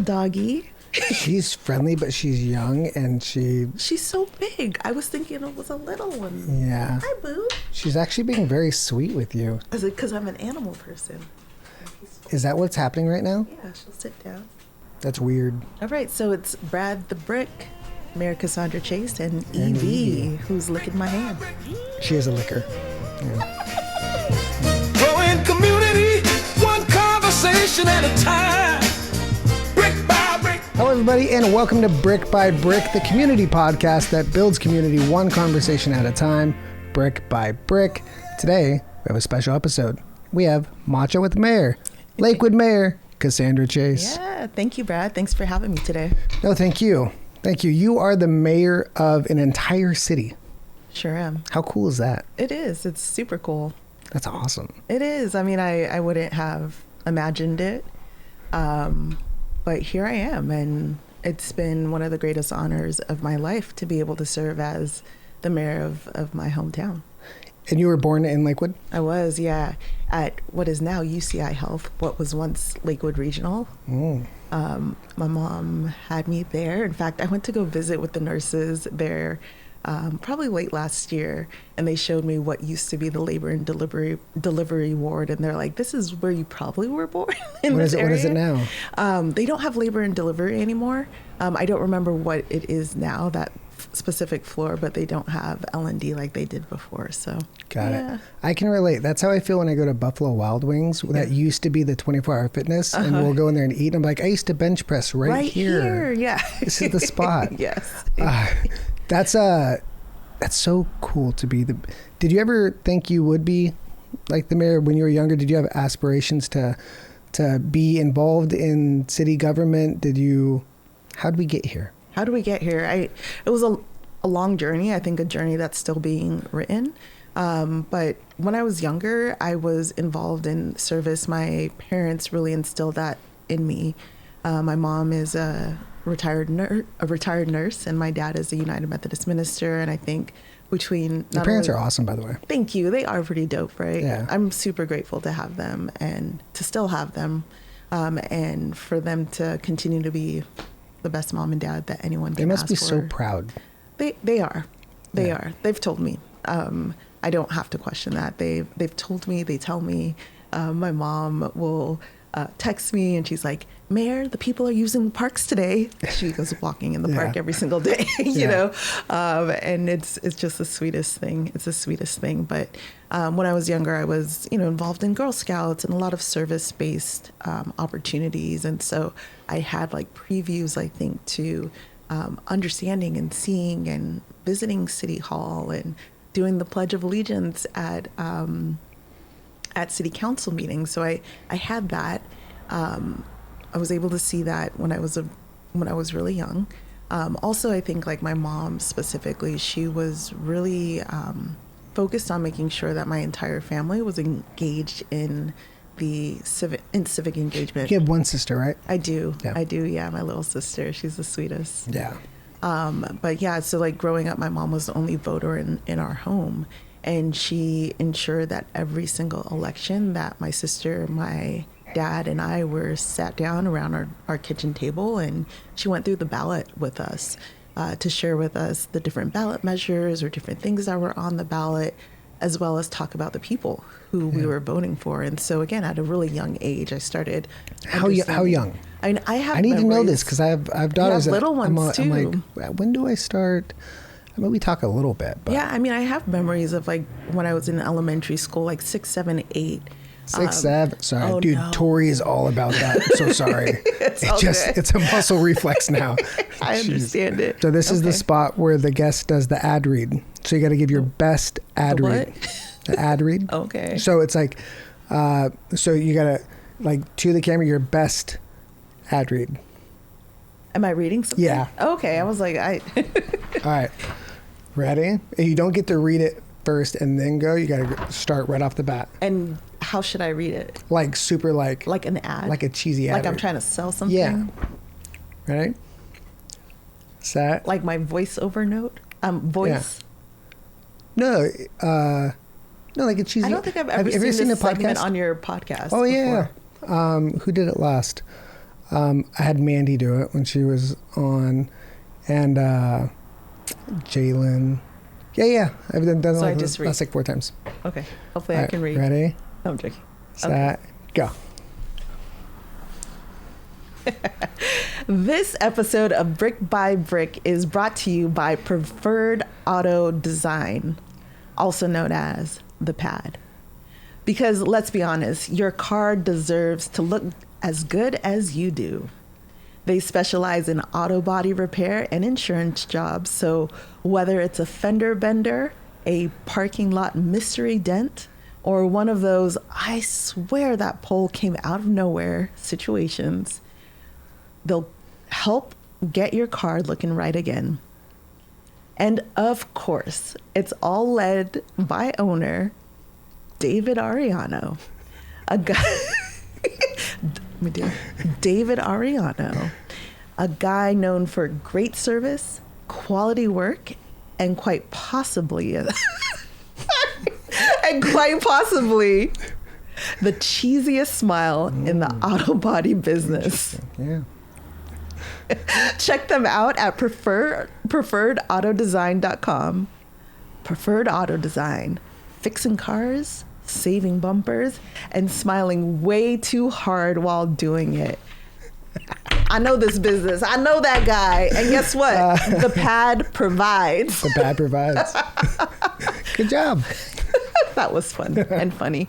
a doggy. She's friendly, but she's young, and she's so big. I was thinking it was a little one. Yeah. Hi, Boo. She's actually being very sweet with you. Is it because I'm an animal person? Is that what's happening right now? Yeah, she'll sit down. That's weird. All right, so it's Brad the Brick, Mayor Cassandra Chase, and Evie, who's licking my hand. She is a licker. Yeah. Growing community, one conversation at a time. Brick by brick. Hello, everybody, and welcome to Brick by Brick, the community podcast that builds community one conversation at a time, brick by brick. Today, we have a special episode. We have Matcha with Mayor, Lakewood Mayor, Cassandra Chase. Yeah, thank you, Brad. Thanks for having me today. No, thank you. Thank you. You are the mayor of an entire city. Sure am. How cool is that? It is. It's super cool. That's awesome. It is. I mean, I wouldn't have imagined it, but here I am, and it's been one of the greatest honors of my life to be able to serve as the mayor of my hometown. And you were born in Lakewood? I was, yeah, at what is now UCI Health, what was once Lakewood Regional. My mom had me there. In fact, I went to go visit with the nurses there probably late last year, and they showed me what used to be the labor and delivery ward, and they're like, this is where you probably were born in this area. What is it now? They don't have labor and delivery anymore. I don't remember what it is now, that specific floor, but they don't have L&D like they did before. So Got it. I can relate. That's how I feel when I go to Buffalo Wild Wings. That used to be the 24-hour fitness, and we'll go in there and eat. And I'm like, I used to bench press right here. Yeah, this is the spot. Yes. That's so cool to be the. Did you ever think you would be like the mayor when you were younger? Did you have aspirations to be involved in city government? How did we get here? How do we get here? It was a long journey. I think a journey that's still being written. But when I was younger, I was involved in service. My parents really instilled that in me. My mom is a retired nurse, and my dad is a United Methodist minister. And I think between your parents are awesome, by the way. Thank you. They are pretty dope, right? Yeah. I'm super grateful to have them and to still have them, and for them to continue to be the best mom and dad that anyone can ask for. They must be so proud. They are. They are. They've told me. I don't have to question that. They've told me. They tell me. My mom will text me, and she's like, Mayor, the people are using the parks today. She goes walking in the park every single day, you know, and it's just the sweetest thing. It's the sweetest thing. But when I was younger, I was, involved in Girl Scouts and a lot of service-based opportunities. And so I had like previews, I think, to understanding and seeing and visiting City Hall and doing the Pledge of Allegiance at City Council meetings. So I had that. I was able to see that when I was really young. Also, I think like my mom specifically, she was really focused on making sure that my entire family was engaged in the civic engagement. You have one sister, right? I do. Yeah. I do. Yeah, my little sister. She's the sweetest. Yeah. But yeah, so like growing up, my mom was the only voter in our home, and she ensured that every single election that my sister, my dad, and I were sat down around our kitchen table, and she went through the ballot with us to share with us the different ballot measures or different things that were on the ballot, as well as talk about the people who we were voting for. And so again, at a really young age, I started. How young? I need to know this because I have daughters. You have little ones too. I'm like, when do I start? I mean, we talk a little bit, but yeah, I mean, I have memories of like when I was in elementary school, like 6, 7, 8. 6, 7. Sorry, oh, dude. no. Tori is all about that. I'm so sorry. It's a muscle reflex now. I understand it. So this is the spot where the guest does the ad read. So you got to give your best ad read. The ad read. Okay. So it's like, so you got to like to the camera your best ad read. Am I reading something? Yeah. Okay. I was like, All right. Ready? You don't get to read it first and then go. You got to start right off the bat. And how should I read it? Like super like an ad? Like a cheesy ad. Like I'm trying to sell something? Yeah. Ready? Set. Like my voiceover note? Voice? Yeah. No, like a cheesy. I don't think I've ever seen this segment on your podcast. Oh, before. yeah. Who did it last? I had Mandy do it when she was on, and Jalen. Yeah. I've done So I it just read. last like 4 times. Okay. Hopefully All I can right, read. Ready? No, I'm joking. Set, go. This episode of Brick by Brick is brought to you by Preferred Auto Design, also known as The Pad. Because let's be honest, your car deserves to look as good as you do. They specialize in auto body repair and insurance jobs, so whether it's a fender bender, a parking lot mystery dent, or one of those "I swear that pole came out of nowhere" situations, they'll help get your car looking right again. And of course, it's all led by owner David Ariano, a guy. David Ariano, a guy known for great service, quality work, and quite possibly the cheesiest smile in the auto body business. Yeah. Check them out at preferredautodesign.com. Preferred Auto Design, fixing cars, saving bumpers, and smiling way too hard while doing it. I know this business. I know that guy. And guess what? The Pad provides. The Pad provides. Good job. That was fun and funny.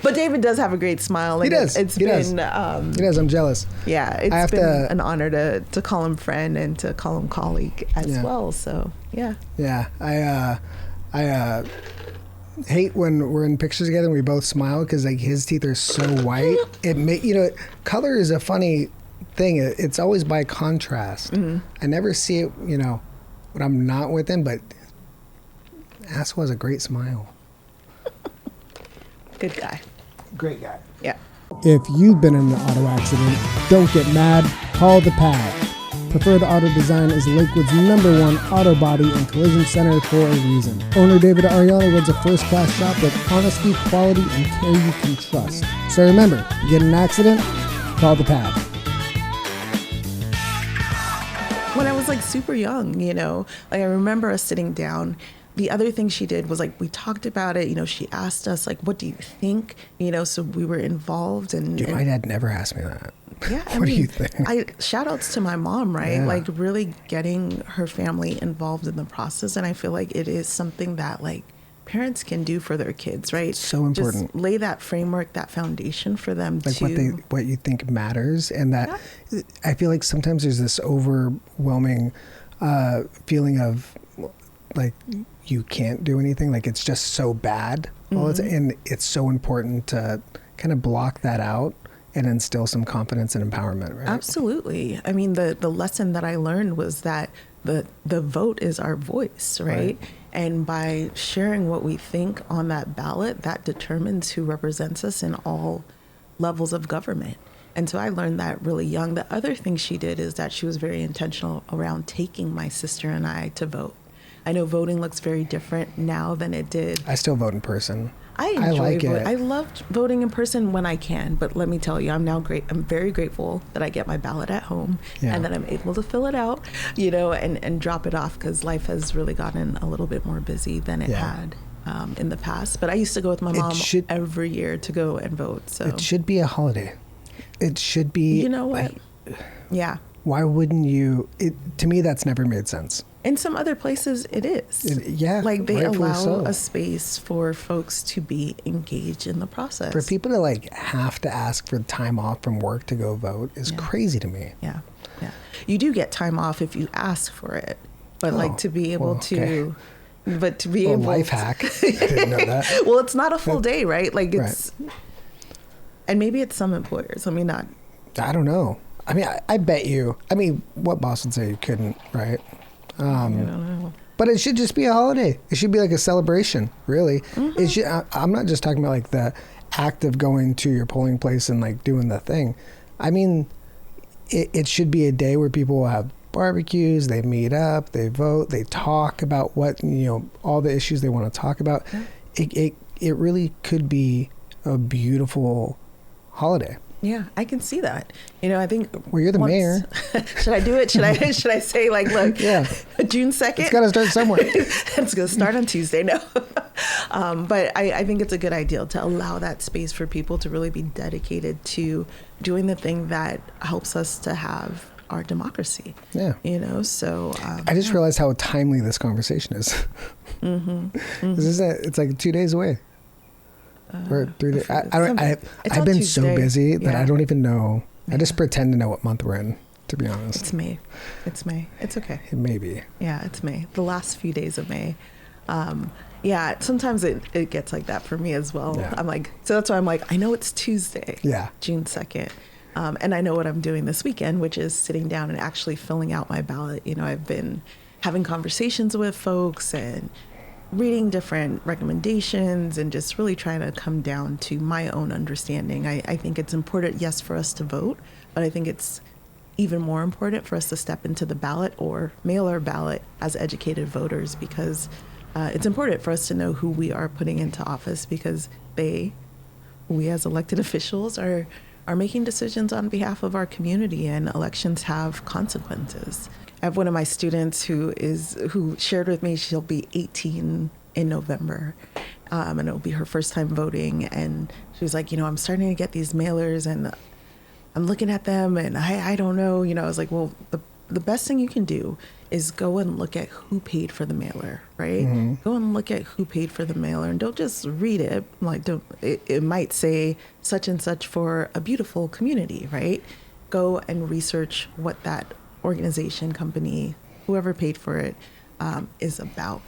But David does have a great smile. Like, He does. It's He been, does. He does. I'm jealous. yeah, it's been an honor to call him friend and to call him colleague as well. So, yeah. Yeah. I hate when we're in pictures together and we both smile because like his teeth are so white. Color is a funny thing. It's always by contrast. I never see it, when I'm not with him, but asshole has a great smile. Good guy. Great guy. Yeah. If you've been in an auto accident, don't get mad. Call the Pad. Preferred Auto Design is Lakewood's #1 auto body and collision center for a reason. Owner David Ariano runs a first-class shop with honesty, quality, and care you can trust. So remember, you get in an accident, call the Pad. When I was like super young, I remember us sitting down. The other thing she did was like, we talked about it, she asked us like, what do you think? So we were involved and. Dude, my dad never asked me that. Yeah. What do you think? Shout outs to my mom, right? Yeah. Like really getting her family involved in the process. And I feel like it is something that like parents can do for their kids, right? So important. Just lay that framework, that foundation for them Like to. what you think matters. And that I feel like sometimes there's this overwhelming feeling of like you can't do anything. Like it's just so bad. And it's so important to kind of block that out and instill some confidence and empowerment, right? Absolutely. I mean, the lesson that I learned was that the vote is our voice, right? And by sharing what we think on that ballot, that determines who represents us in all levels of government. And so I learned that really young. The other thing she did is that she was very intentional around taking my sister and I to vote. I know voting looks very different now than it did. I still vote in person. I enjoy voting. I loved voting in person when I can, but let me tell you, I'm very grateful that I get my ballot at home and that I'm able to fill it out, and drop it off because life has really gotten a little bit more busy than it had in the past. But I used to go with my mom every year to go and vote. So it should be a holiday. It should be. You know what? Yeah. Why wouldn't you? To me, that's never made sense. In some other places, it is. Like they allow a space for folks to be engaged in the process. For people to like have to ask for time off from work to go vote is crazy to me. Yeah. You do get time off if you ask for it, but to be able to, but to be able. Life hack. I didn't know that. Well, it's not a full day, right? Like it's, and maybe it's some employers. Let me not. I don't know. I mean, I bet you. I mean, what boss would say you couldn't, right? I don't know. But it should just be a holiday. It should be like a celebration, really. It should, I'm not just talking about like the act of going to your polling place and like doing the thing. I mean, it should be a day where people will have barbecues, they meet up, they vote, they talk about what, all the issues they want to talk about. Yeah. It really could be a beautiful holiday. Yeah, I can see that. I think. Well, you're the mayor. Should I do it? Should I say like, look, yeah, June 2nd? It's got to start somewhere. It's going to start on Tuesday. No. But I think it's a good idea to allow that space for people to really be dedicated to doing the thing that helps us to have our democracy. Yeah. So. I just realized how timely this conversation is. It's like 2 days away. Or 3 days. I've been so busy that I don't even know. I just pretend to know what month we're in, to be honest. It's May. It's okay. It may be. Yeah, it's May. The last few days of May. Sometimes it gets like that for me as well. Yeah. So that's why I'm like, I know it's Tuesday, June 2nd. And I know what I'm doing this weekend, which is sitting down and actually filling out my ballot. I've been having conversations with folks and reading different recommendations and just really trying to come down to my own understanding. I think it's important, yes, for us to vote, but I think it's even more important for us to step into the ballot or mail our ballot as educated voters, because it's important for us to know who we are putting into office, because we as elected officials are making decisions on behalf of our community, and elections have consequences. I have one of my students who shared with me she'll be 18 in November, and it'll be her first time voting. And she was like, I'm starting to get these mailers, and I'm looking at them, and I don't know. I was like, well, the best thing you can do is go and look at who paid for the mailer, right? Mm-hmm. Go and look at who paid for the mailer, and don't just read it. It might say such and such for a beautiful community, right? Go and research what that organization, company, whoever paid for it, is about.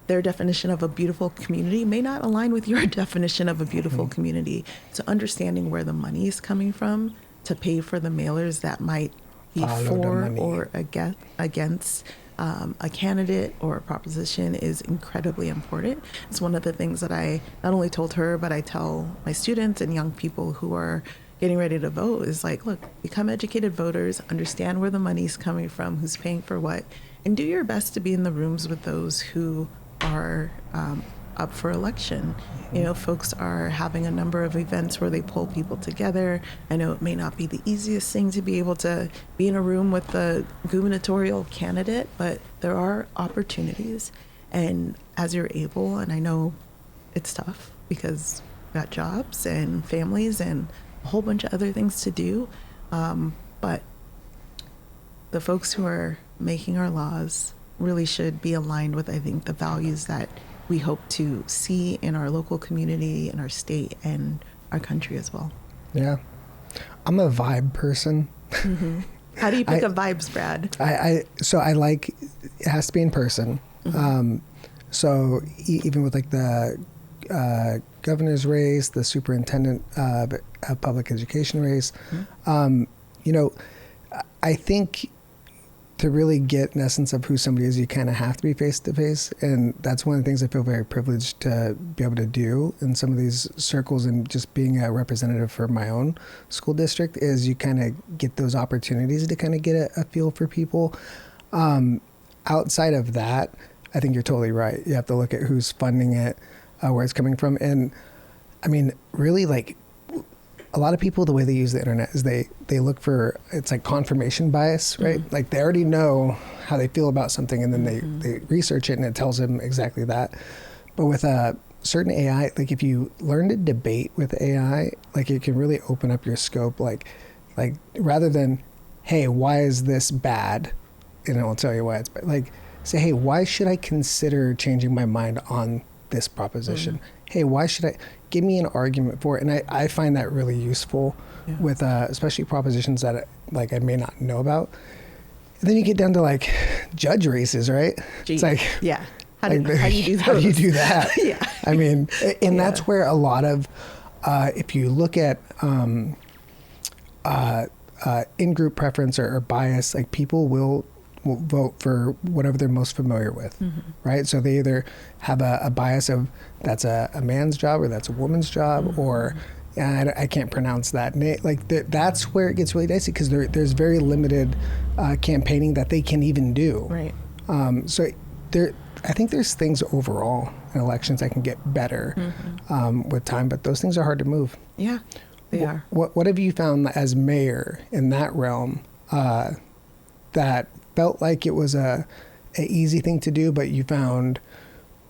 Their definition of a beautiful community may not align with your definition of a beautiful community. So understanding where the money is coming from to pay for the mailers that might be for or against a candidate or a proposition is incredibly important. It's one of the things that I not only told her, but I tell my students and young people who are getting ready to vote is like, look, become educated voters, understand where the money's coming from, who's paying for what, and do your best to be in the rooms with those who are up for election. Folks are having a number of events where they pull people together. I know it may not be the easiest thing to be able to be in a room with the gubernatorial candidate, but there are opportunities. And as you're able, and I know it's tough because we've got jobs and families and a whole bunch of other things to do, but the folks who are making our laws really should be aligned with, I think, the values that we hope to see in our local community, in our state, and our country as well. Yeah. I'm a vibe person. Mm-hmm. How do you pick up vibes, Brad? So I like, it has to be in person. Mm-hmm. So even with like the governor's race, the superintendent public education race, mm-hmm. I think to really get an essence of who somebody is, you kind of have to be face to face. And that's one of the things I feel very privileged to be able to do in some of these circles, and just being a representative for my own school district is you kind of get those opportunities to kind of get a feel for people. Outside of that, I think you're totally right. You have to look at who's funding it, where it's coming from. And I mean, really, like, a lot of people, the way they use the internet is they look for, it's like confirmation bias, right? Mm-hmm. Like they already know how they feel about something, and then mm-hmm. they research it and it tells them exactly that. But with a certain AI, like if you learn to debate with AI, like it can really open up your scope. Like rather than, hey, why is this bad? And it will tell you why it's bad. Like say, hey, why should I consider changing my mind on this proposition? Mm-hmm. Hey, why should I? Give me an argument for it. And I find that really useful with especially propositions that like I may not know about. And then you get down to like judge races, right? It's like, yeah. How do you do those? How do you do that? Yeah. I mean, and that's where a lot of, if you look at in-group preference or bias, like people will vote for whatever they're most familiar with, mm-hmm. right? So they either have a bias of that's a man's job or that's a woman's job, mm-hmm. or I can't pronounce that name. Like that's where it gets really dicey, because there's very limited campaigning that they can even do. Right. So I think there's things overall in elections that can get better mm-hmm. With time, but those things are hard to move. Yeah. They are. What have you found as mayor in that realm that felt like it was a easy thing to do, but you found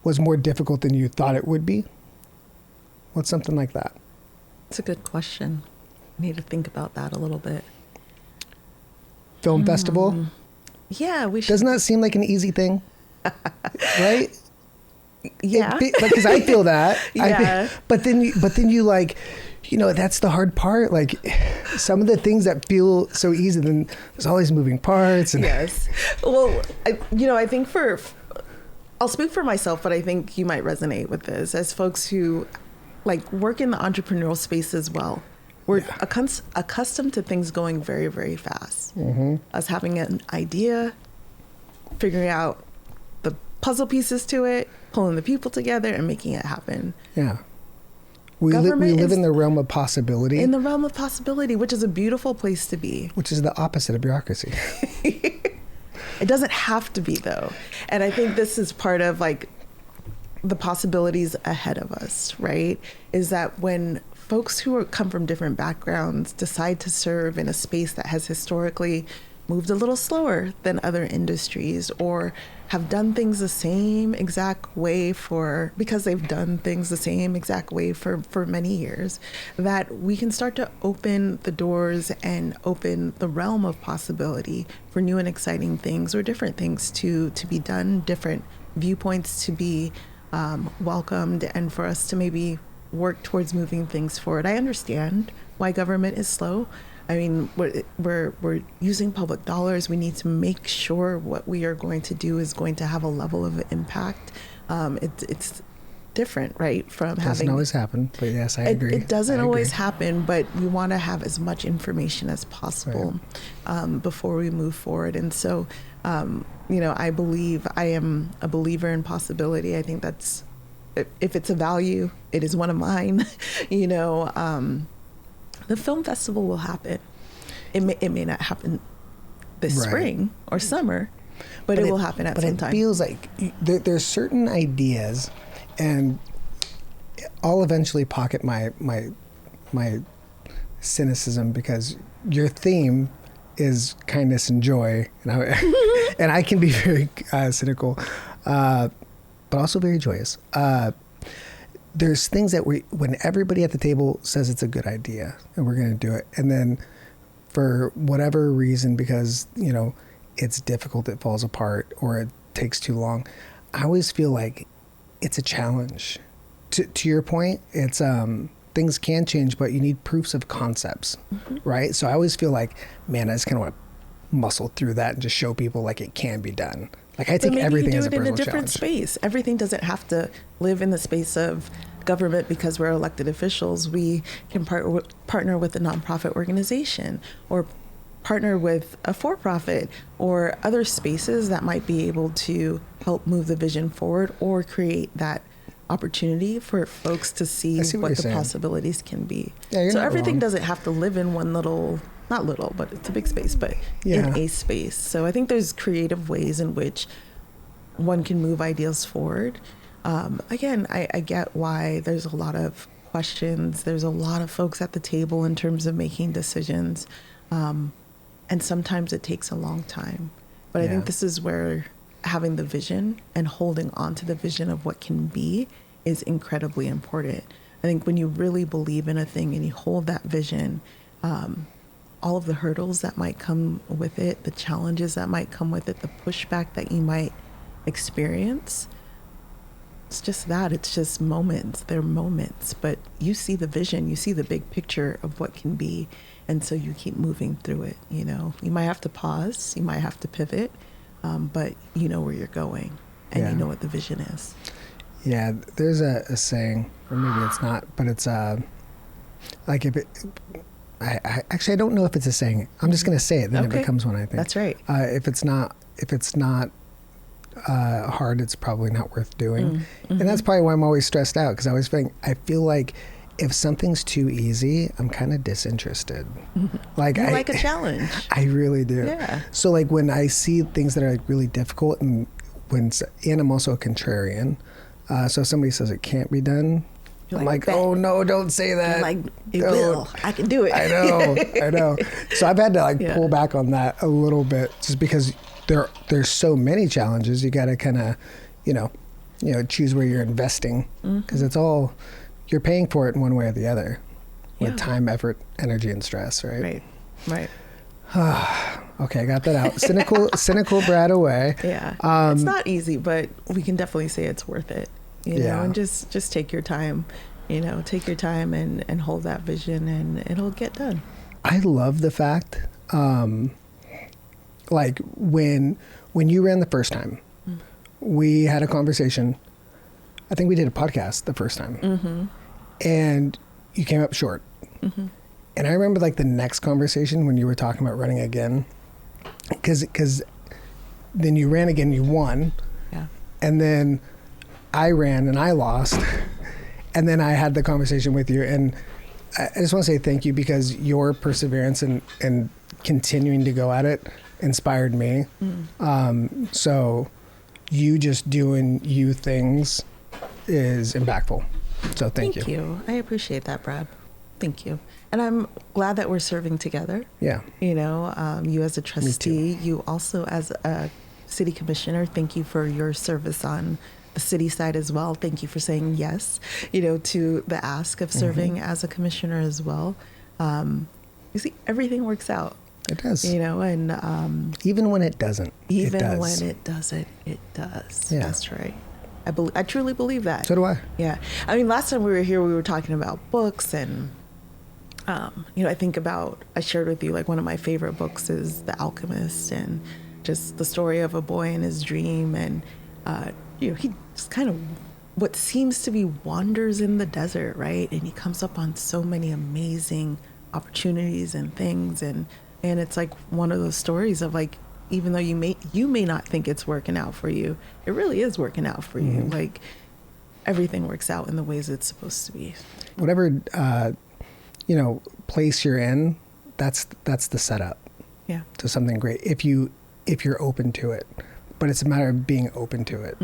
was more difficult than you thought it would be? What's something like that? It's a good question. I need to think about that a little bit. Film festival? Yeah, we should. Doesn't that seem like an easy thing? Right? Yeah. Because I feel that. Yeah. But then you like, that's the hard part. Like some of the things that feel so easy, then there's all these moving parts. And Yes. Well, I think I'll speak for myself, but I think you might resonate with this as folks who like work in the entrepreneurial space as well. We're accustomed to things going very, very fast. Us having an idea, figuring out the puzzle pieces to it, pulling the people together and making it happen. Yeah. We live in the realm of possibility. In the realm of possibility, which is a beautiful place to be. Which is the opposite of bureaucracy. It doesn't have to be, though. And I think this is part of like the possibilities ahead of us, right? Is that when folks who come from different backgrounds decide to serve in a space that has historically moved a little slower than other industries, or have done things the same exact way because they've done things the same exact way for many years, that we can start to open the doors and open the realm of possibility for new and exciting things or different things to be done, different viewpoints to be welcomed, and for us to maybe work towards moving things forward. I understand why government is slow. I mean, we're using public dollars. We need to make sure what we are going to do is going to have a level of impact. It's different, right? From doesn't always happen, but yes, I agree. It doesn't always happen, but we want to have as much information as possible before we move forward. And so, I am a believer in possibility. I think that's, if it's a value, it is one of mine. The film festival will happen. It may not happen this spring or summer, but it will happen at some time. But it feels like there's certain ideas, and I'll eventually pocket my cynicism, because your theme is kindness and joy, and I can be very cynical, but also very joyous. There's things that when everybody at the table says it's a good idea and we're going to do it, and then for whatever reason, because it's difficult, it falls apart, or it takes too long, I always feel like it's a challenge. To your point, it's things can change, but you need proofs of concepts, right? So I always feel like, man, I just kind of want to muscle through that and just show people like it can be done. Like I take everything as a personal challenge. Maybe you do it in a different space. Everything doesn't have to live in the space of government because we're elected officials. We can partner with a nonprofit organization, or partner with a for-profit, or other spaces that might be able to help move the vision forward, or create that opportunity for folks to see what the possibilities can be. Yeah, so everything doesn't have to live in one little, not little, but it's a big space, but in a space. So I think there's creative ways in which one can move ideas forward. Again, I get why there's a lot of questions. There's a lot of folks at the table in terms of making decisions. And sometimes it takes a long time. But I think this is where having the vision and holding on to the vision of what can be is incredibly important. I think when you really believe in a thing and you hold that vision, all of the hurdles that might come with it, the challenges that might come with it, the pushback that you might experience, it's just that. It's just moments. They're moments, but you see the vision, you see the big picture of what can be, and so you keep moving through it. You might have to pause, you might have to pivot, but you know where you're going, and you know what the vision is. Yeah, there's a saying, or maybe it's not, but it's like if it. I actually don't know if it's a saying. I'm just going to say it, then it becomes one. I think that's right. If it's not hard, it's probably not worth doing, and that's probably why I'm always stressed out, because I feel like if something's too easy, I'm kind of disinterested. Like I like a challenge. I really do. Yeah. So like when I see things that are like really difficult, and I'm also a contrarian, so if somebody says it can't be done, You're I'm like, "Bet." oh no, don't say that. You're like, it Don't. will. I can do it. I know. So I've had to like Yeah. pull back on that a little bit, just because there's so many challenges. You got to kind of, choose where you're investing, because it's all, you're paying for it in one way or the other, with Yeah. time, effort, energy, and stress. Right. Right. Okay, I got that out. Cynical Brad away. Yeah. It's not easy, but we can definitely say it's worth it. Yeah. And just take your time. Take your time and hold that vision, and it'll get done. I love the fact, like when you ran the first time, we had a conversation. I think we did a podcast the first time, and you came up short. And I remember like the next conversation when you were talking about running again, because then you ran again, you won, Yeah. and then I ran and I lost, and then I had the conversation with you, and I just want to say thank you, because your perseverance and continuing to go at it inspired me. So you just doing you things is impactful. So thank you. I appreciate that, Brad. Thank you. And I'm glad that we're serving together. Yeah. You as a trustee, you also as a city commissioner, thank you for your service on the city side as well. Thank you for saying yes, to the ask of serving as a commissioner as well. You see, everything works out. It does. And even when it doesn't. even it does. when it doesn't, it does. Yeah. That's right. I truly believe that. So do I. Yeah. I mean, last time we were here, we were talking about books, and I shared with you, like, one of my favorite books is The Alchemist, and just the story of a boy and his dream. And, he just kind of what seems to be wanders in the desert, right? And he comes up on so many amazing opportunities and things. And it's like one of those stories of, like, even though you may not think it's working out for you, it really is working out for you. Like, everything works out in the ways it's supposed to be. Whatever, place you're in, that's the setup. Yeah. To something great, if you're open to it. But it's a matter of being open to it.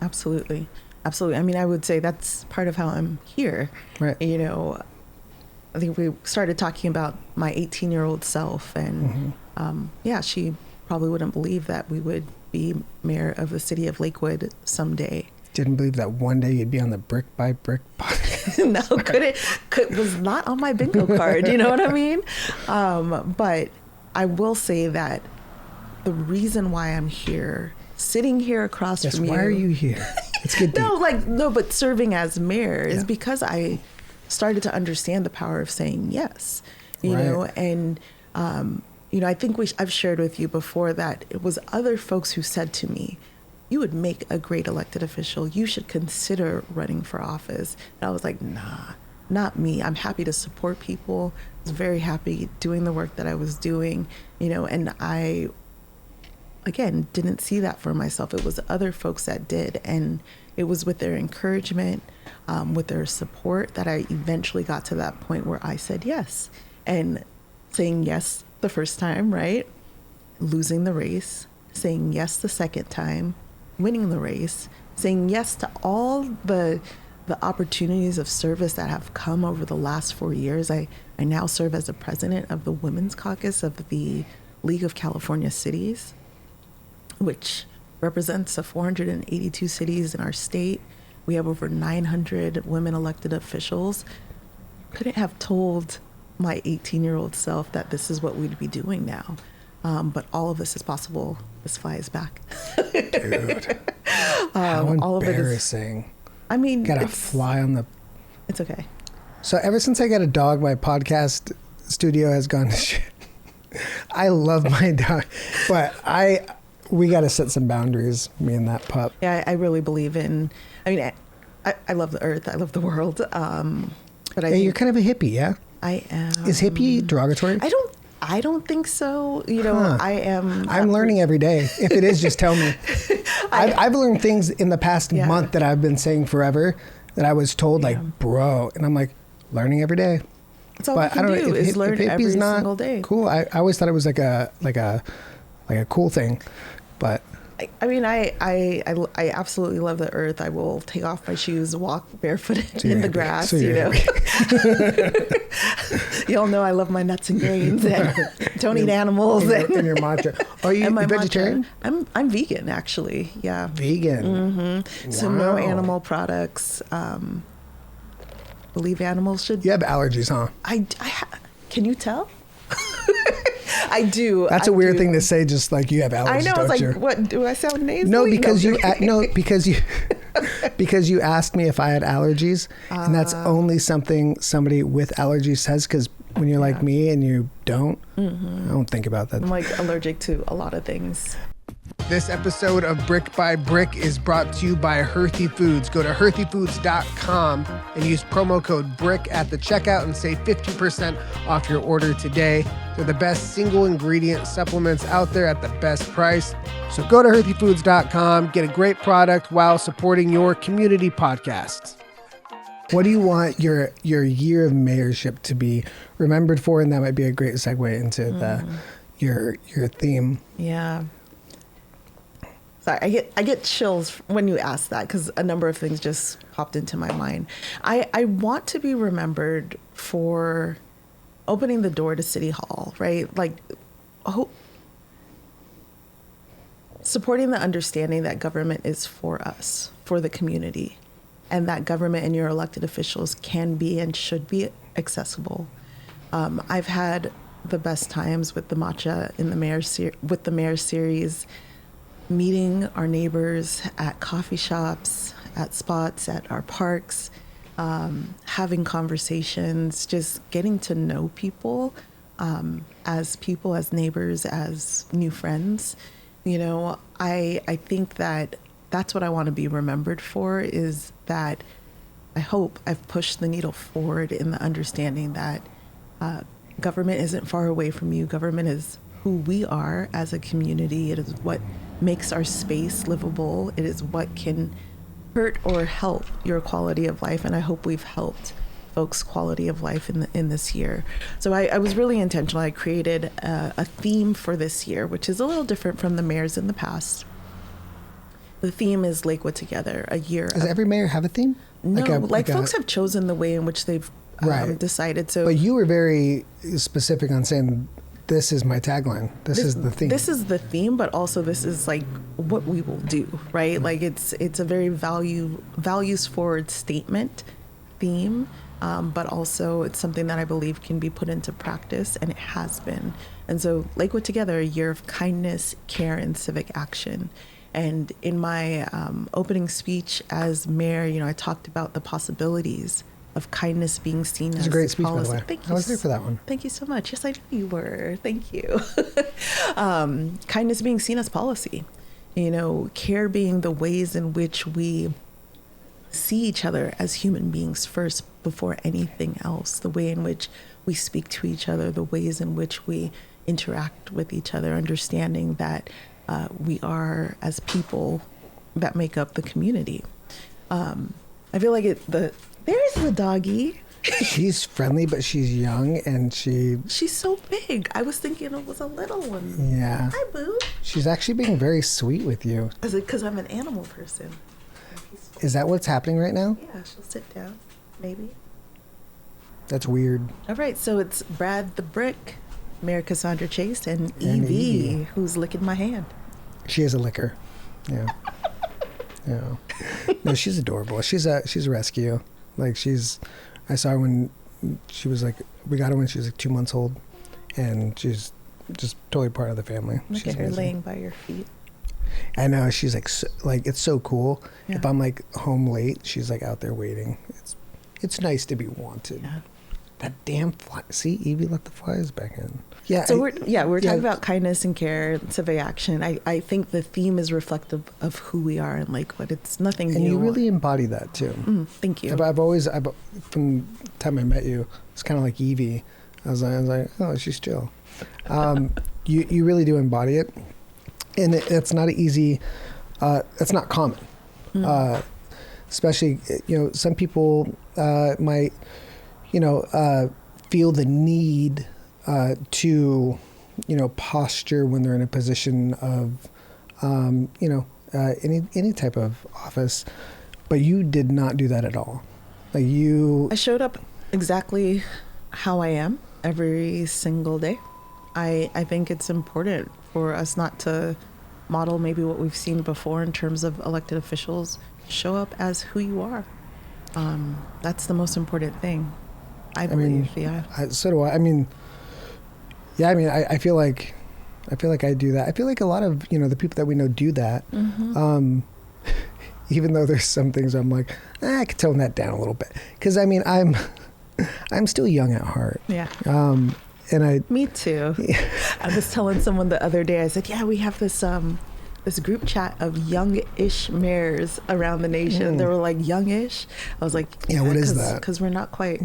Absolutely. I mean, I would say that's part of how I'm here. Right. I think we started talking about my 18-year-old self, and she probably wouldn't believe that we would be mayor of the city of Lakewood someday. Didn't believe that one day you'd be on the Brick by Brick podcast. No, was not on my bingo card. You know what I mean? But I will say that the reason why I'm here, sitting here across from you. Why are you here? It's good. But serving as mayor is Yeah. because I started to understand the power of saying yes. And I think I've shared with you before that it was other folks who said to me, "You would make a great elected official. You should consider running for office." And I was like, nah, not me. I'm happy to support people. I was very happy doing the work that I was doing, and I, again, didn't see that for myself. It was other folks that did. And it was with their encouragement, with their support, that I eventually got to that point where I said yes. And saying yes the first time, right? Losing the race, saying yes the second time, winning the race, saying yes to all the opportunities of service that have come over the last 4 years. I now serve as the president of the Women's Caucus of the League of California Cities, which represents 482 cities in our state. We have over 900 women elected officials. Couldn't have told my 18-year-old self that this is what we'd be doing now. But all of this is possible. This flies back. Dude. How all of it is, embarrassing. I mean, Got a fly on the... It's okay. So ever since I got a dog, my podcast studio has gone to shit. I love my dog, but we got to set some boundaries, me and that pup. Yeah, I really believe in... I mean, I love the earth. I love the world. But I think You're kind of a hippie, yeah? I am... Is hippie derogatory? I don't think so. I am... I'm learning every day. If it is, just tell me. I've learned things in the past month that I've been saying forever that I was told, like, bro. And I'm like, learning every day. That's all we can do is learn every single day. Cool. I always thought it was like a cool thing. But I mean, I absolutely love the earth. I will take off my shoes, walk barefooted in the grass, Y'all know I love my nuts and grains and don't eat animals. And your mantra. Are you vegetarian? I'm vegan, actually. Yeah. Vegan. Mm-hmm. So no animal products. Believe animals should. You have allergies, huh? Can you tell? I do. That's a weird thing to say. Just like you have allergies. I know. It's like, what? Do I sound nasally? No, because you asked me if I had allergies, and that's only something somebody with allergies says. Because when you're like me and you don't, I don't think about that. I'm like allergic to a lot of things. This episode of Brick by Brick is brought to you by Healthy Foods. Go to healthyfoods.com and use promo code BRICK at the checkout and save 50% off your order today. They're the best single ingredient supplements out there at the best price. So go to healthyfoods.com, get a great product while supporting your community podcasts. What do you want your year of mayorship to be remembered for? And that might be a great segue into your theme. Yeah. Sorry, I get chills when you ask that because a number of things just popped into my mind. I want to be remembered for opening the door to City Hall, right? Like, supporting the understanding that government is for us, for the community, and that government and your elected officials can be and should be accessible. I've had the best times with the matcha in the mayor's series. Meeting our neighbors at coffee shops, at spots, at our parks, having conversations, just getting to know people, as neighbors, as new friends. You know, I think that that's what I want to be remembered for, is that I hope I've pushed the needle forward in the understanding that government isn't far away from you. Government is who we are as a community. It is what makes our space livable. It is what can hurt or help your quality of life. And I hope we've helped folks' quality of life in this year. So I was really intentional. I created a theme for this year, which is a little different from the mayors in the past. The theme is Lakewood Together, a year. Does every mayor have a theme? No, folks have chosen the way in which they've decided. So, but you were very specific on saying, this is my tagline. This is the theme. This is the theme, but also this is like what we will do, right? Like it's a very values forward statement theme, but also it's something that I believe can be put into practice, and it has been. And so Lakewood Together, a year of kindness, care, and civic action. And in my opening speech as mayor, I talked about the possibilities of kindness being seen as a great speech, policy. by the way. Thank you. I was there for that one. Thank you so much. Yes, I knew you were. Thank you. Kindness being seen as policy. Care being the ways in which we see each other as human beings first before anything else. The way in which we speak to each other, the ways in which we interact with each other, understanding that we are as people that make up the community. I feel like there's the doggy. She's friendly, but she's young, and she's so big. I was thinking it was a little one. Yeah. Hi, Boo. She's actually being very sweet with you. Is it because I'm an animal person? Is that what's happening right now? Yeah, she'll sit down, maybe. That's weird. All right, so it's Brad the Brick, Mayor Cassandra Chase, and Evie, who's licking my hand. She is a licker. Yeah. Yeah. No, she's adorable. She's a rescue. Like I saw her when she was we got her when she was 2 months old, and she's just totally part of the family. Look at her laying by your feet. I know, she's it's so cool. Yeah. If I'm home late, she's out there waiting. It's nice to be wanted. Yeah. That damn fly. See, Evie let the flies back in. Yeah. So we're talking about kindness and care, civic action. I think the theme is reflective of who we are in Lakewood. It's nothing new. And you really embody that too. Thank you. I've always, from the time I met you, it's kind of like Evie. I was like, oh, she's chill. You really do embody it, and it's not easy. It's not common, especially some people might feel the need to posture when they're in a position any type of office, but you did not do that at all. Like I showed up exactly how I am every single day. I think it's important for us not to model maybe what we've seen before in terms of elected officials. Show up as who you are. That's the most important thing, I believe. So do I. I feel like I do that. I feel like a lot of, the people that we know do that. Mm-hmm. Even though there's some things I'm like, I could tone that down a little bit. Because I'm still young at heart. Yeah. Me too. Yeah. I was telling someone the other day, I said, yeah, we have this group chat of young-ish mayors around the nation. They were like, youngish? I was like, yeah, what is that? Because we're not quite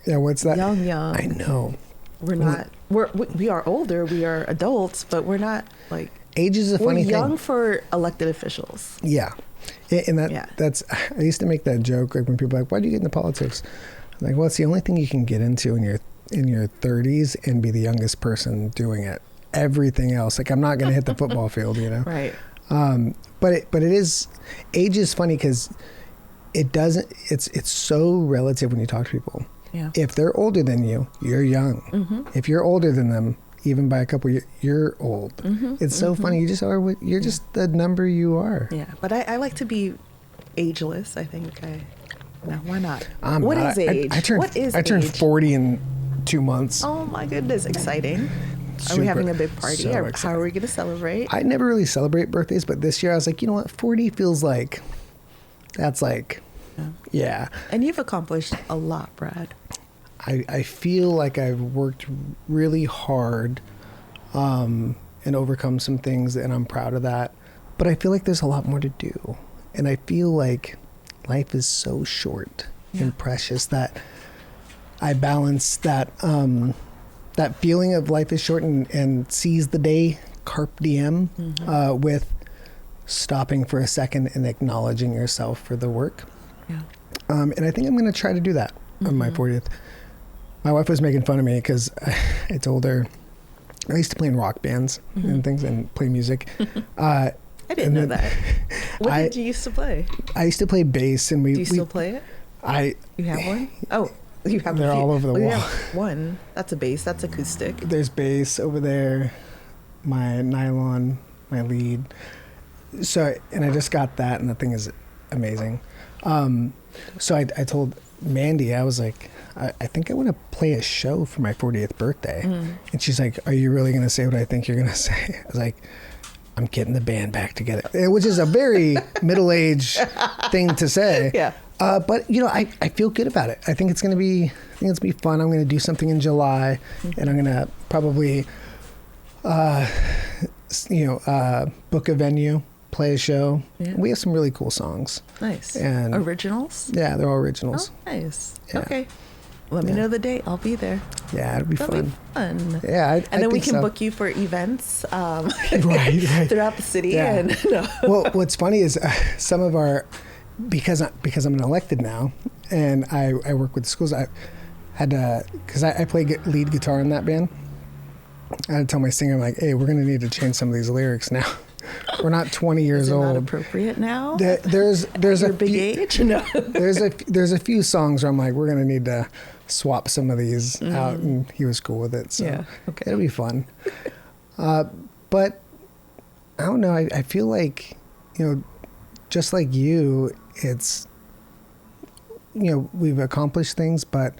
what's that? young. I know. We're not. We are older. We are adults, but we're not like. Age is a funny thing. We're young for elected officials. Yeah, and that's. I used to make that joke, like when people are like, "Why do you get into politics?" I'm like, well, it's the only thing you can get into in your 30s and be the youngest person doing it. Everything else, like I'm not going to hit the football field, Right. But it is. Age is funny because it doesn't. It's so relative when you talk to people. Yeah. If they're older than you, you're young. Mm-hmm. If you're older than them, even by a couple years, you're old. Mm-hmm. It's so funny. You just are. You're just the number you are. Yeah, but I like to be ageless. I think. No, why not? What is age? I turned 40 in 2 months. Oh my goodness, exciting! Are we Super, having a big party? so How are we going to celebrate? I never really celebrate birthdays, but this year I was like, you know what? 40 feels like that's like, yeah. And you've accomplished a lot, Brad. I feel like I've worked really hard and overcome some things, and I'm proud of that. But I feel like there's a lot more to do. And I feel like life is so short and precious that I balance that that feeling of life is short and seize the day, carpe diem, with stopping for a second and acknowledging yourself for the work. Yeah. And I think I'm going to try to do that on my 40th. My wife was making fun of me because I told her I used to play in rock bands and things and play music. I didn't know that. What did you used to play? I used to play bass, and Do you still play it? You have one? Oh, you have. They're all over the wall. You have one. That's a bass. That's acoustic. There's bass over there. My nylon, my lead. So, and I just got that, and the thing is amazing. So I told Mandy, I was like, I think I want to play a show for my 40th birthday. And she's like, are you really going to say what I think you're going to say? I was like, I'm getting the band back together, which is a very middle-aged thing to say. Yeah. But I feel good about it. I think it's going to be fun. I'm going to do something in July, and I'm going to probably, book a venue, play a show. Yeah. We have some really cool songs. Nice. And originals? Yeah, they're all originals. Oh, nice. Yeah. Okay. Let me know the date. I'll be there. Yeah, it'll be That'll fun. Be fun. Yeah, and then we can book you for events right. throughout the city. Yeah. And, Well, what's funny is some of our, because I'm an elected now, and I work with the schools. I had to, because I play lead guitar in that band. I had to tell my singer, I'm like, hey, we're going to need to change some of these lyrics now. We're not 20 years old. Is it not appropriate now? There's your a big few, age? No. there's a few songs where I'm like, we're going to need to swap some of these out, and he was cool with it. So yeah, okay. It'll be fun. But I don't know. I feel like, just like you, it's, we've accomplished things, but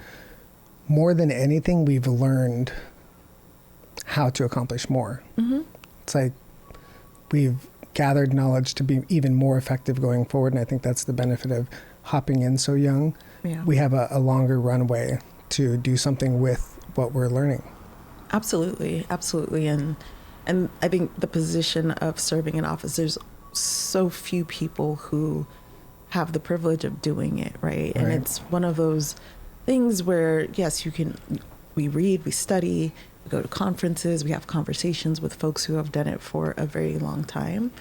more than anything, we've learned how to accomplish more. It's like we've gathered knowledge to be even more effective going forward, and I think that's the benefit of hopping in so young. Yeah. We have a longer runway to do something with what we're learning. Absolutely. And I think the position of serving in office, there's so few people who have the privilege of doing it, right? And it's one of those things where, yes, we read, we study, we go to conferences, we have conversations with folks who have done it for a very long time,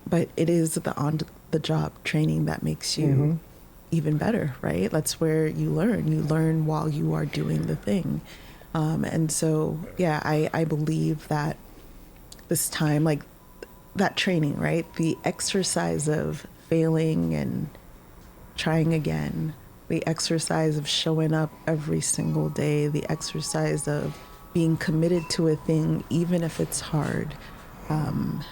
but it is the on-the-job training that makes you even better, right? That's where you learn while you are doing the thing. And so, yeah, I believe that this time, like that training, right? The exercise of failing and trying again, the exercise of showing up every single day, the exercise of being committed to a thing, even if it's hard,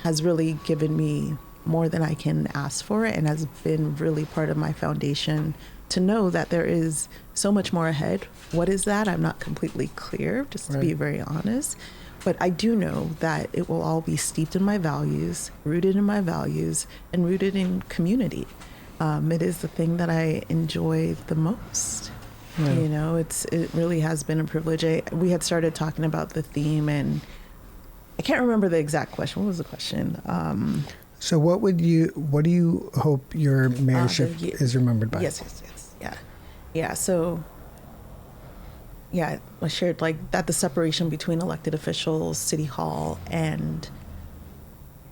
has really given me more than I can ask for, and has been really part of my foundation to know that there is so much more ahead. What is that? I'm not completely clear, just to be very honest. But I do know that it will all be steeped in my values, rooted in my values, and rooted in community. It is the thing that I enjoy the most. Yeah. You know, it really has been a privilege. We had started talking about the theme, and I can't remember the exact question. What was the question? So what do you hope your mayorship is remembered by? Yes. Yeah. So, yeah, I shared like that the separation between elected officials, city hall, and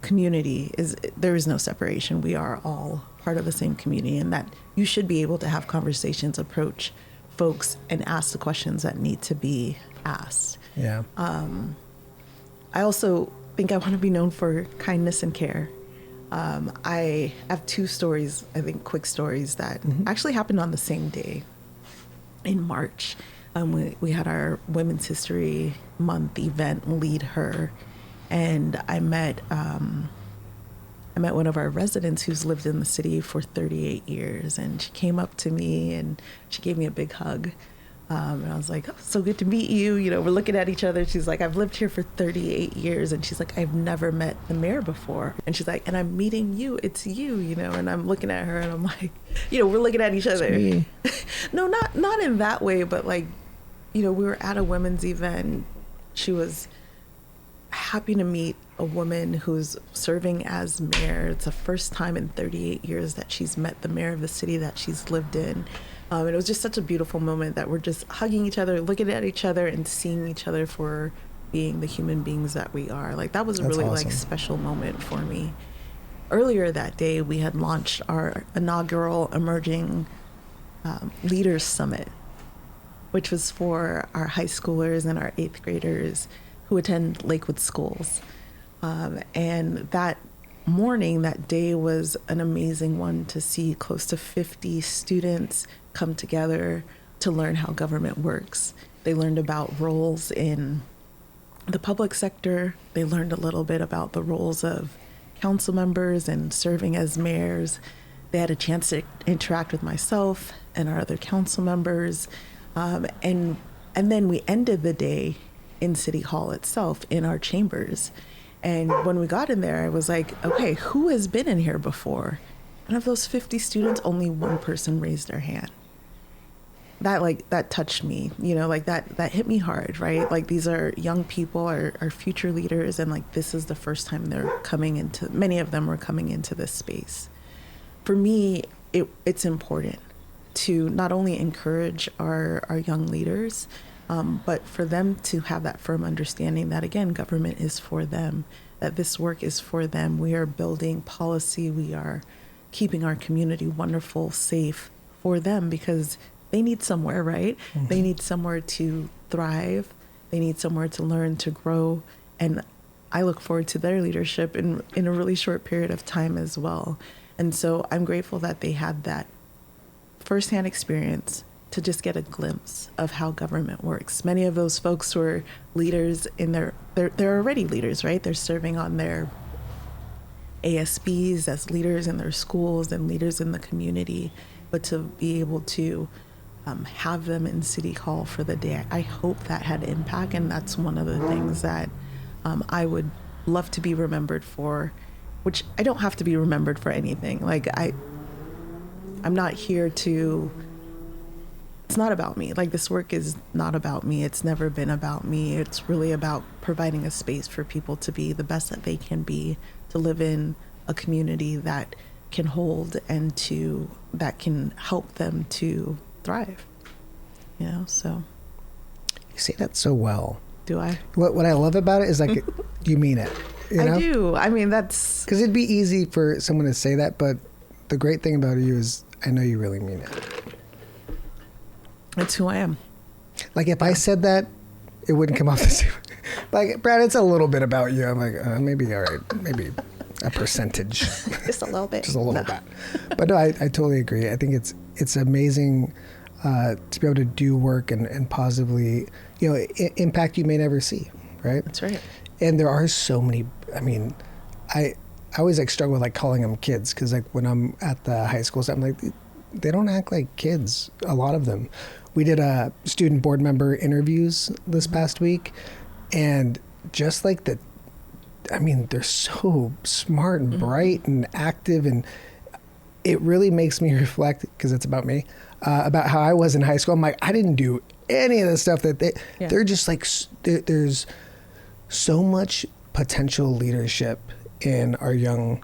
community there is no separation. We are all part of the same community, and that you should be able to have conversations, approach folks, and ask the questions that need to be asked. Yeah. I also think I want to be known for kindness and care. I have two stories, I think quick stories that actually happened on the same day in March. We had our Women's History Month event, Lead Her, and I met one of our residents who's lived in the city for 38 years, and she came up to me and she gave me a big hug. And I was like, oh, so good to meet you. You know, we're looking at each other. She's like, I've lived here for 38 years. And she's like, I've never met the mayor before. And she's like, and I'm meeting you. It's you, you know. And I'm looking at her and I'm like, you know, we're looking at each other. No, not in that way. But like, you know, we were at a women's event. She was happy to meet a woman who's serving as mayor. It's the first time in 38 years that she's met the mayor of the city that she's lived in. And it was just such a beautiful moment that we're just hugging each other, looking at each other, and seeing each other for being the human beings that we are. Like, that was a really awesome, like, special moment for me. Earlier that day, we had launched our inaugural Emerging Leaders Summit, which was for our high schoolers and our 8th graders who attend Lakewood schools. And that morning, that day was an amazing one to see close to 50 students come together to learn how government works. They learned about roles in the public sector. They learned a little bit about the roles of council members and serving as mayors. They had a chance to interact with myself and our other council members. And then we ended the day in City Hall itself, in our chambers. And when we got in there, I was like, okay, who has been in here before? And of those 50 students, only one person raised their hand. That touched me, you know, like that hit me hard, right? Like, these are young people, our future leaders, and like, this is the first time many of them were coming into this space. For me, it's important to not only encourage our young leaders, but for them to have that firm understanding that, again, government is for them, that this work is for them. We are building policy. We are keeping our community wonderful, safe for them, because they need somewhere, right? Mm-hmm. They need somewhere to thrive. They need somewhere to learn, to grow. And I look forward to their leadership in a really short period of time as well. And so I'm grateful that they had that firsthand experience to just get a glimpse of how government works. Many of those folks were leaders they're already leaders, right? They're serving on their ASBs as leaders in their schools and leaders in the community. But to be able to have them in City Hall for the day, I hope that had impact. And that's one of the things that I would love to be remembered for, which I don't have to be remembered for anything. Like, I'm not here to... It's not about me. Like, this work is not about me. It's never been about me. It's really about providing a space for people to be the best that they can be, to live in a community that can hold and that can help them to thrive. You know, so. You say that so well. Do I? What I love about it is, like, you mean it. You know? I do. I mean, that's... Because it'd be easy for someone to say that, but the great thing about you is I know you really mean it. It's who I am. Like, if I said that, it wouldn't come off the same. Like, Brad, it's a little bit about you. I'm like, maybe, all right, maybe. a percentage. Just a little bit. Just a little bit. But no, I totally agree. I think it's amazing to be able to do work and positively, impact you may never see, right? That's right. And there are so many, I mean, I always like struggle with like calling them kids, because like when I'm at the high schools, I'm like, they don't act like kids, a lot of them. We did a student board member interviews this past week, and just like they're so smart and bright and active, and it really makes me reflect, because it's about me, about how I was in high school. I'm like, I didn't do any of the stuff that they're just like, there's so much potential leadership in our young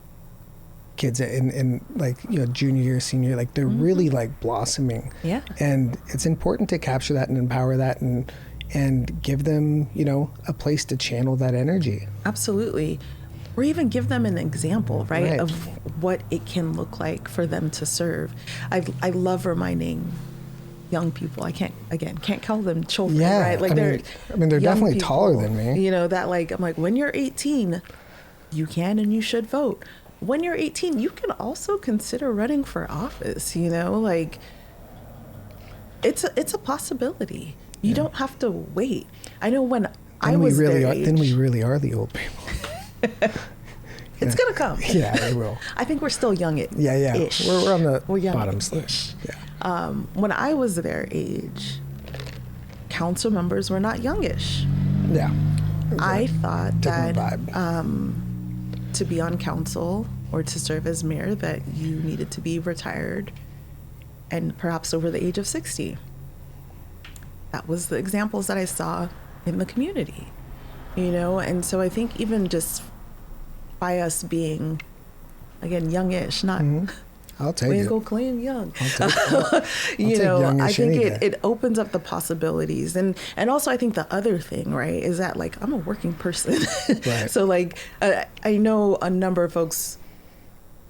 kids in like, junior year, senior, like they're really like blossoming. Yeah. And it's important to capture that and empower that and give them, a place to channel that energy. Absolutely. Or even give them an example, right, of what it can look like for them to serve. I love reminding young people, I can't call them children, right? Like they're definitely people, taller than me. That like, I'm like, when you're 18, you can and you should vote. When you're 18, you can also consider running for office, like it's a possibility. You don't have to wait. I know when I was their age, then we really are the old people. It's gonna come. Yeah, it will. I think we're still young. Yeah. Ish. We're on the young bottom slash. Yeah. When I was their age, council members were not youngish. Yeah. I thought that vibe. To be on council or to serve as mayor, that you needed to be retired and perhaps over the age of 60. That was the examples that I saw in the community, and so I think even just by us being, again, youngish, not I'll take we it. Go claim young. I'll take youngish I think any day. it opens up the possibilities, and also I think the other thing, right, is that like I'm a working person, Right. So like I know a number of folks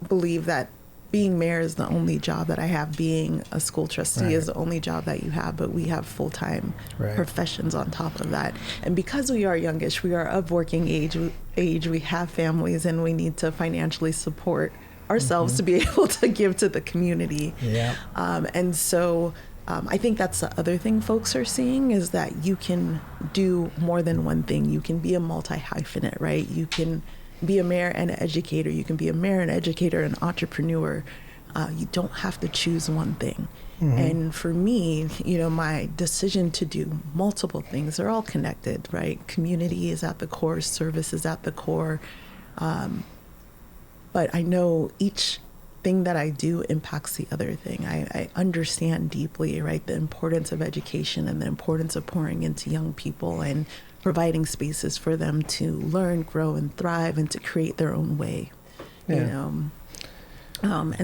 believe that being mayor is the only job that I have. Being a school trustee is the only job that you have, but we have full-time professions on top of that. And because we are youngish, we are of working age, we have families, and we need to financially support ourselves to be able to give to the community. Yeah. And so I think that's the other thing folks are seeing, is that you can do more than one thing. You can be a multi-hyphenate, right? You can be a mayor and an educator. You can be a mayor, an educator, an entrepreneur. You don't have to choose one thing. And for me, my decision to do multiple things, they're all connected, right? Community is at the core, service is at the core. But I know each thing that I do impacts the other thing. I understand deeply, right, the importance of education and the importance of pouring into young people and providing spaces for them to learn, grow, and thrive, and to create their own way. And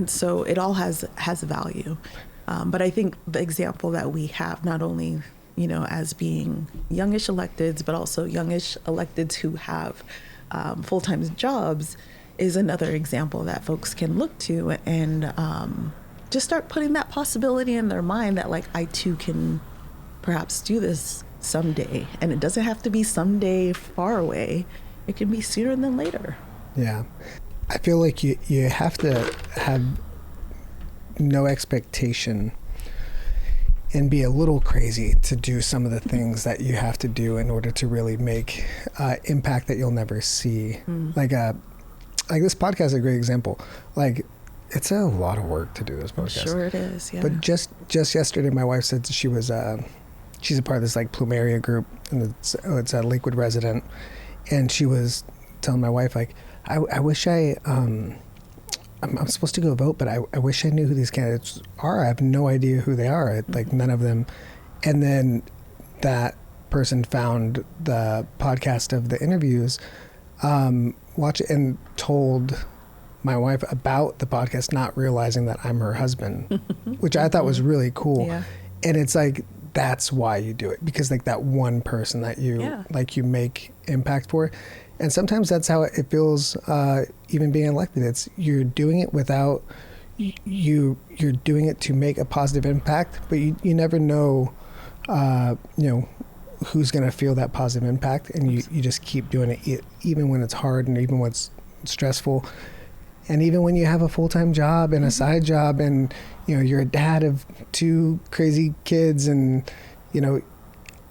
so it all has value. But I think the example that we have, not only as being youngish electeds, but also youngish electeds who have full-time jobs, is another example that folks can look to and just start putting that possibility in their mind that like I too can perhaps do this someday. And it doesn't have to be someday far away. It can be sooner than later. Yeah. I feel like you have to have no expectation and be a little crazy to do some of the things that you have to do in order to really make impact that you'll never see. Like this podcast is a great example. Like, it's a lot of work to do this podcast. Sure it is, yeah. But just yesterday, my wife said she was she's a part of this like plumeria group, and it's a Lakewood resident, and she was telling my wife like, I wish I'm supposed to go vote, but I wish I knew who these candidates are. I have no idea who they are. Like none of them. And then that person found the podcast of the interviews, watched it, and told my wife about the podcast, not realizing that I'm her husband, which I thought was really cool. Yeah. And it's like, that's why you do it, because like that one person that you like you make impact for. And sometimes that's how it feels, even being elected. It's you're doing it without you're doing it to make a positive impact, but you never know, who's going to feel that positive impact, and you just keep doing it even when it's hard and even when it's stressful. And even when you have a full-time job and a side job and, you know, you're a dad of 2 crazy kids and, you know,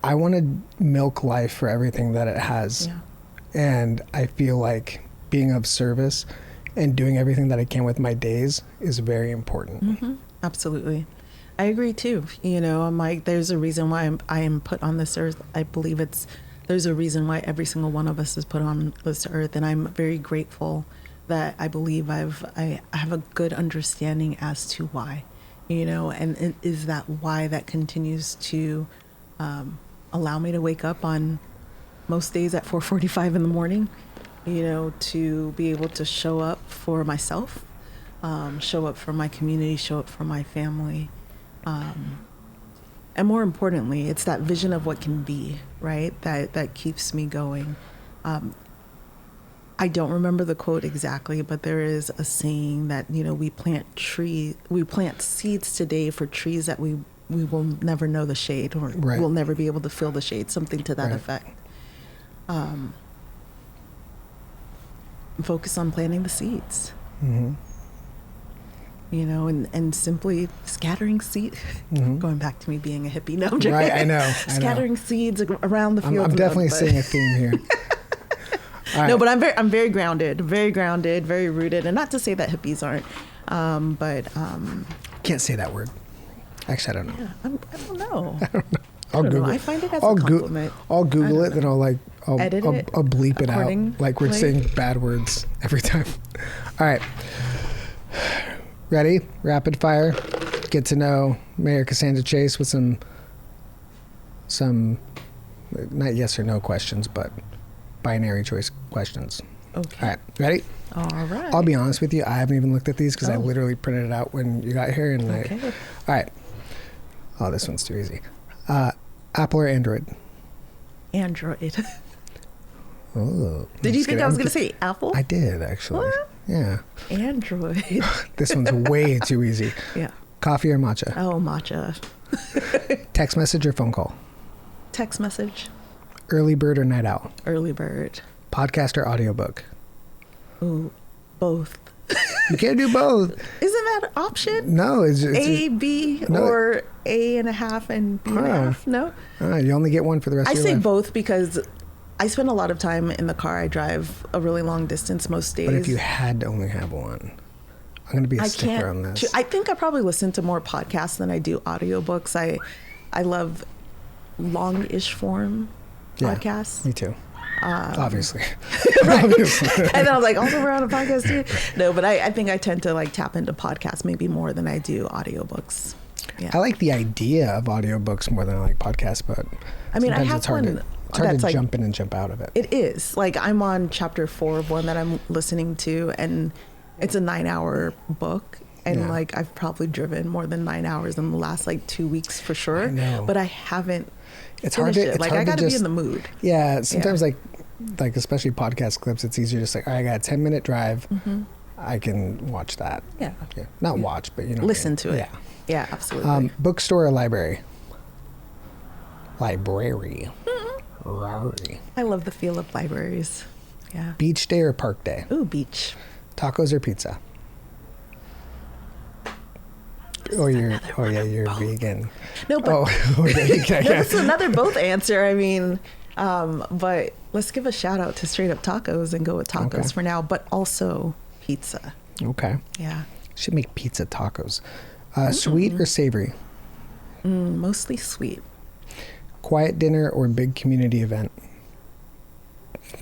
I want to milk life for everything that it has. Yeah. And I feel like being of service and doing everything that I can with my days is very important. Mm-hmm. Absolutely. I agree too. You know, I'm like, there's a reason why I am put on this earth. I believe there's a reason why every single one of us is put on this earth. And I'm very grateful that I believe I have a good understanding as to why, you know, and it is that why that continues to allow me to wake up on most days at 4:45 in the morning, you know, to be able to show up for myself, show up for my community, show up for my family. And more importantly, it's that vision of what can be, right? That keeps me going. I don't remember the quote exactly, but there is a saying that, you know, we plant seeds today for trees that we will never know the shade, or right. we'll never be able to feel the shade, something to that right. effect. Focus on planting the seeds. Mm-hmm. You know, and simply scattering seed. Mm-hmm. Going back to me being a hippie. No, I'm joking. Right, I know. Scattering seeds around the field. I'm definitely seeing a theme here. Right. No, but I'm very grounded, very rooted, and not to say that hippies aren't, but can't say that word. Actually, I don't know. yeah, I don't know. I'll Google. I find it as a compliment. I'll Google it, and I'll Edit it I'll bleep it out. Like we're saying bad words every time. All right. Ready? Rapid fire. Get to know Mayor Cassandra Chase with some not yes or no questions, but binary choice questions. Okay. All right. Ready? All right. I'll be honest with you. I haven't even looked at these because I Oh. literally printed it out when you got here. And Okay. all right. Oh, this one's too easy. Apple or Android? Android. Oh. Did you think I was going to say Apple? I did, actually. What? Yeah. Android. This one's way too easy. Yeah. Coffee or matcha? Oh, matcha. Text message or phone call? Text message. Early bird or night owl? Early bird. Podcast or audiobook? Ooh, both. You can't do both. Isn't that an option? No. It's A, B, no. or A and a half and B and a half? No? You only get one for the rest I of your say life. both because I spend a lot of time in the car. I drive a really long distance most days. But if you had to only have one, I'm going to be a sticker on this. I think I probably listen to more podcasts than I do audiobooks. I love long-ish form podcasts. Me too. Obviously. Obviously. And then I was like, also we're on a podcast too. No, but I think I tend to like tap into podcasts maybe more than I do audiobooks. Yeah. I like the idea of audiobooks more than I like podcasts, but I mean, I sometimes have it's hard one it's hard that's to like, jump in and jump out of it. It is. Like I'm on chapter 4 of one that I'm listening to, and it's a 9-hour book. And Yeah. like I've probably driven more than 9 hours in the last like 2 weeks for sure. I know. But I haven't. It's hard to. it. It's Like hard I got to to be just, in the mood. Yeah, sometimes like especially podcast clips, it's easier just like, all right, I got a 10-minute drive. Mm-hmm. I can watch that. Yeah. Not watch, but you know. Listen to it. Yeah. Yeah, absolutely. Bookstore or library? Library. Library. I love the feel of libraries. Yeah. Beach day or park day? Ooh, beach. Tacos or pizza? You're vegan. No, but yeah. that's another both answer. I mean, but let's give a shout out to Straight Up Tacos and go with tacos Okay. for now, but also pizza. Okay. Yeah. Should make pizza tacos. Sweet or savory? Mostly sweet. Quiet dinner or big community event?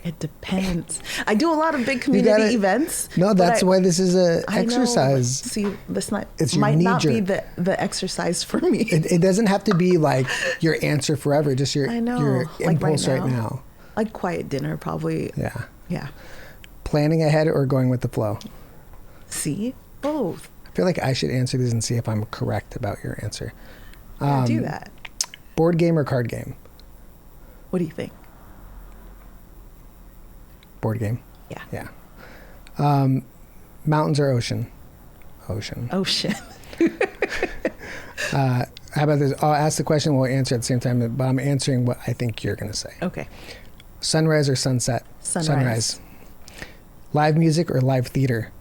It depends. I do a lot of big community events. No, that's why this is a I know, exercise. but see, this It's your might not be knee-jerk. the exercise for me. It doesn't have to be like your answer forever, just your I know, your like impulse right right now. Like quiet dinner, probably. Yeah. Yeah. Planning ahead or going with the flow? See, both. I feel like I should answer these and see if I'm correct about your answer. Do that. Board game or card game? What do you think? Board game. Yeah. Yeah. Mountains or ocean? Ocean. Ocean. How about this? I'll ask the question, we'll answer at the same time, but I'm answering what I think you're going to say. Okay. Sunrise or sunset? Sunrise. Live music or live theater?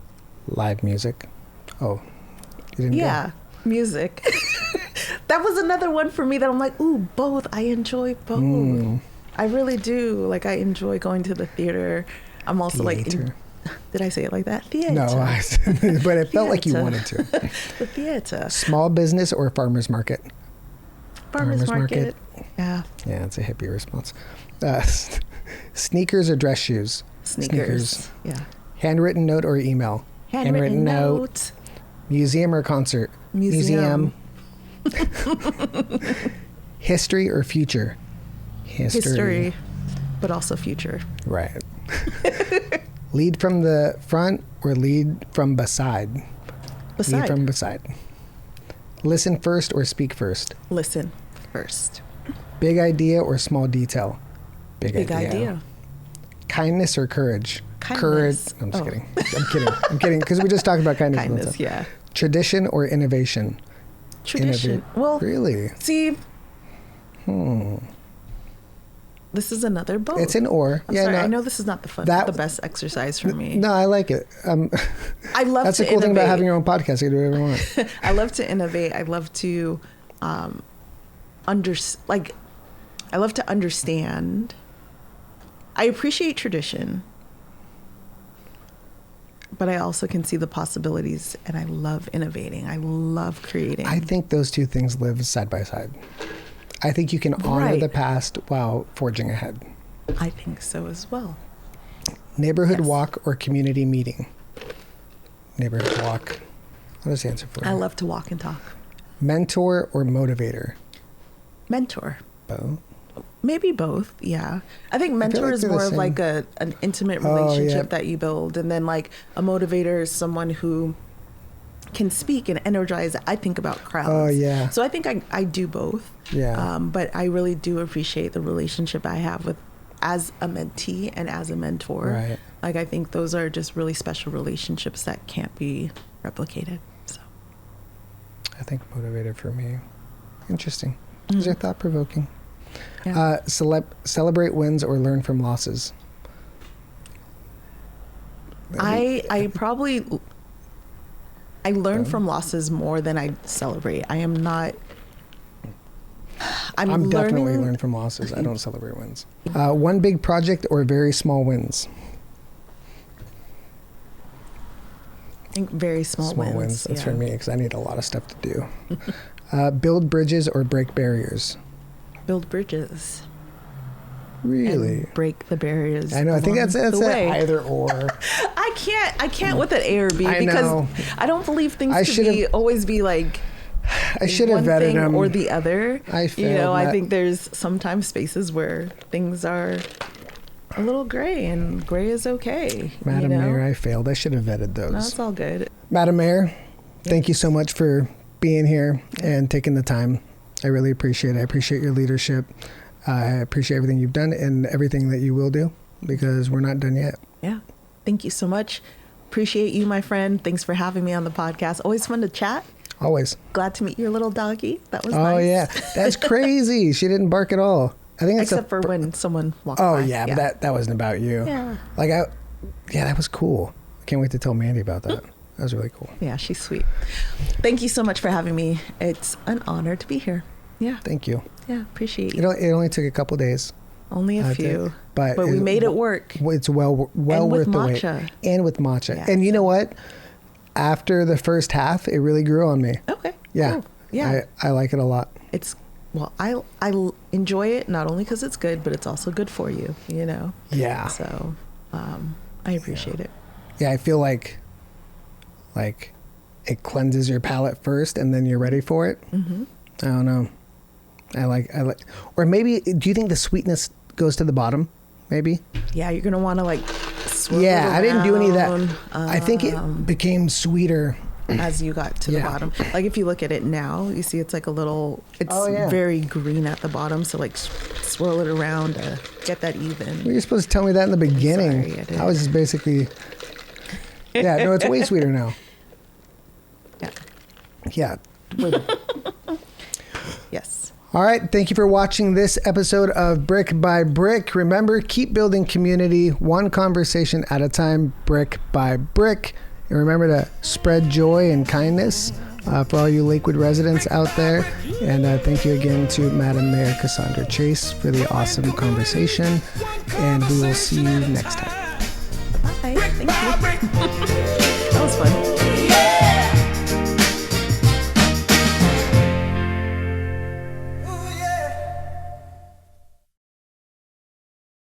Live music. Oh, you didn't go? Music. That was another one for me that I'm like, ooh, both. I enjoy both. I really do. Like, I enjoy going to the theater. I'm also Theater. did I say it like that? Theater. No, but it felt like you wanted to. The theater. Small business or farmer's market? Farmer's market. Yeah. Yeah, it's a hippie response. Sneakers or dress shoes? Sneakers. Yeah. Handwritten note or email? Handwritten note. Museum or concert? Museum. History or future? History, but also future. Right. Lead from the front or lead from beside? Beside. Lead from beside. Listen first or speak first? Listen first. Big idea or small detail? Big idea. Kindness or courage? Kindness. Courage. I'm just kidding. I'm kidding. Because we just talked about kindness. Kindness, yeah. Tradition or innovation? Tradition. Well, really? See, this is another both. It's an or. I'm sorry, I know this is not the best exercise for me. No, I like it. I love that's to the cool innovate. thing about having your own podcast. You can do whatever you want. I love to innovate. I love to I love to understand. I appreciate tradition, but I also can see the possibilities, and I love innovating. I love creating. I think those two things live side by side. I think you can honor the past while forging ahead. I think so as well. Neighborhood walk or community meeting? Neighborhood walk. What is the answer for you? I love to walk and talk. Mentor or motivator? Mentor. Both. Maybe both, yeah. I think mentor is more of like an intimate relationship that you build. And then like a motivator is someone who can speak and energize. I think about crowds. Oh, yeah. So I think I do both. Yeah. But I really do appreciate the relationship I have with as a mentee and as a mentor. Right. Like I think those are just really special relationships that can't be replicated. So I think motivator for me. Interesting. These are thought-provoking. Yeah. Celebrate wins or learn from losses? I learn from losses more than I celebrate. I'm definitely learn from losses. I don't celebrate wins. One big project or very small wins? I think very small wins. That's for me because I need a lot of stuff to do. Build bridges or break barriers? Build bridges. Really? And break the barriers. I know. I think that's an either or. I can't with an A or B because I don't believe things always be like. I should have vetted them or the other. I failed. I think there's sometimes spaces where things are a little gray, and gray is okay. Madam Mayor, I failed. I should have vetted those. No, it's all good. Madam Mayor, thank you so much for being here and taking the time. I really appreciate it. I appreciate your leadership. I appreciate everything you've done and everything that you will do because we're not done yet. Yeah. Thank you so much. Appreciate you, my friend. Thanks for having me on the podcast. Always fun to chat. Always. Glad to meet your little doggy. That was nice. Oh, yeah. That's crazy. She didn't bark at all. I think except for when someone walked by. Oh, yeah. But that wasn't about you. Yeah. That was cool. I can't wait to tell Mandy about that. That was really cool. Yeah, she's sweet. Thank you so much for having me. It's an honor to be here. Yeah. Thank you. Yeah, appreciate you. It only took a couple days. Only a few. But we made it work. It's well worth the wait. And with matcha. Yeah, and you know what? After the first half, it really grew on me. Okay. Yeah. Cool. Yeah. I like it a lot. I enjoy it not only because it's good, but it's also good for you, Yeah. So I appreciate it. Yeah, I feel like it cleanses your palate first and then you're ready for it. Mm-hmm. I don't know. I like, or maybe, do you think the sweetness goes to the bottom? Maybe? Yeah, you're going to want to swirl it around. I didn't do any of that. I think it became sweeter as you got to the bottom. Like if you look at it now, you see it's like a little, it's very green at the bottom. So swirl it around to get that even. Well, you're supposed to tell me that in the beginning. Sorry, I was just basically, no, it's way sweeter now. Yeah. Yeah. Yes. All right. Thank you for watching this episode of Brick by Brick. Remember, keep building community one conversation at a time, brick by brick. And remember to spread joy and kindness for all you Lakewood residents out there. And thank you again to Madam Mayor Cassandra Chase for the awesome conversation. And we will see you next time. Bye. Thank you.